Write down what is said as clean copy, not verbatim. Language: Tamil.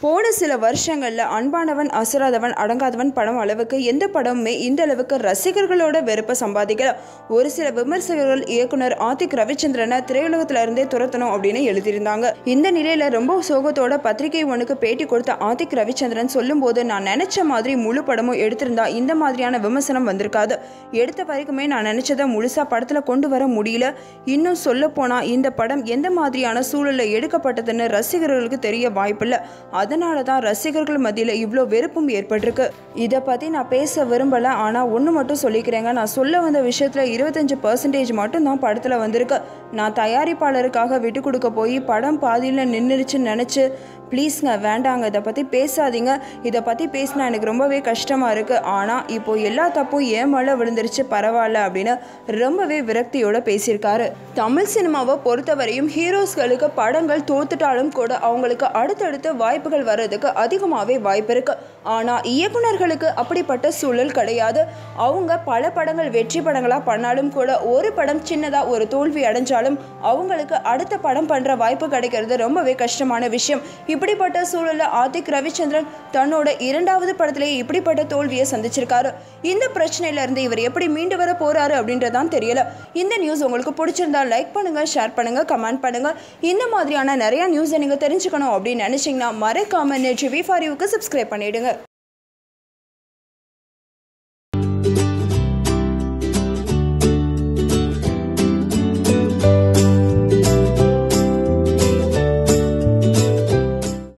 போன சில வருஷங்களில் அன்பானவன் அசராதவன் அடங்காதவன் படம் அளவுக்கு எந்த படமுமே இந்த அளவுக்கு ரசிகர்களோட வெறுப்பை சம்பாதிக்கல. ஒரு சில விமர்சகர்கள் இயக்குனர் ஆதிக் ரவிச்சந்திரனை திரையுலகத்துல இருந்தே துரத்தணும் அப்படின்னு எழுதியிருந்தாங்க. இந்த நிலையில ரொம்ப சோகத்தோட பத்திரிகை ஒன்றுக்கு பேட்டி கொடுத்த ஆதிக் ரவிச்சந்திரன் சொல்லும் போது, நான் நினைச்ச மாதிரி முழு படமும் எடுத்திருந்தா இந்த மாதிரியான விமர்சனம் வந்திருக்காது. எடுத்த வரைக்குமே நான் நினைச்சதை முழுசா படத்துல கொண்டு வர முடியல. இன்னும் சொல்ல போனா இந்த படம் எந்த மாதிரியான சூழல்ல எடுக்கப்பட்டதுன்னு ரசிகர்களுக்கு தெரிய வாய்ப்பில்லை. அதனால தான் ரசிகர்கள் மத்தியில் இவ்வளோ வெறுப்பும் ஏற்பட்டிருக்கு. இதை பற்றி நான் பேச விரும்பலை. ஆனால் ஒன்று மட்டும் சொல்லிக்கிறேங்க, நான் சொல்ல வந்த விஷயத்தில் 25% மட்டும் தான் படத்தில் வந்திருக்கு. நான் தயாரிப்பாளருக்காக விட்டு கொடுக்க போய் படம் பாதியில் நின்றுச்சுன்னு நினச்சி ப்ளீஸ்ங்க வேண்டாங்க, இதை பற்றி பேசாதீங்க. இதை பற்றி பேசினா எனக்கு ரொம்பவே கஷ்டமாக இருக்குது. ஆனால் இப்போது எல்லா தப்பும் ஏன் மேலே விழுந்துருச்சு, பரவாயில்ல அப்படின்னு ரொம்பவே விரக்தியோடு பேசியிருக்காரு. தமிழ் சினிமாவை பொறுத்தவரையும் ஹீரோஸ்களுக்கு படங்கள் தோத்துட்டாலும் கூட அவங்களுக்கு அடுத்தடுத்து வாய்ப்புகள் வர்றதுக்கு அதிகமாகவே வாய்ப்பு இருக்குது. ஆனால் இயக்குநர்களுக்கு அப்படிப்பட்ட சூழல் கிடையாது. அவங்க பல படங்கள் வெற்றி படங்களாக பண்ணாலும் கூட ஒரு படம் சின்னதாக ஒரு தோல்வி அடைஞ்சாலும் அவங்களுக்கு அடுத்த படம் பண்ணுற வாய்ப்பு கிடைக்கிறது ரொம்பவே கஷ்டமான விஷயம். இப்படிப்பட்ட சூழலில் ஆதிக் ரவிச்சந்திரன் தன்னோட 2வது படத்திலேயே இப்படிப்பட்ட தோல்வியை சந்திச்சிருக்காரு. இந்த பிரச்சனையிலிருந்து இவர் எப்படி மீண்டு வர போறாரு அப்படின்றதான் தெரியல. இந்த நியூஸ் உங்களுக்கு பிடிச்சிருந்தா லைக் பண்ணுங்க, ஷேர் பண்ணுங்க, கமெண்ட் பண்ணுங்க. இந்த மாதிரியான நிறைய நியூஸை நீங்க தெரிஞ்சுக்கணும் அப்படின்னு நினைச்சீங்கன்னா மறக்காம NET TV4Uக்கு சப்ஸ்கிரைப் பண்ணிடுங்க.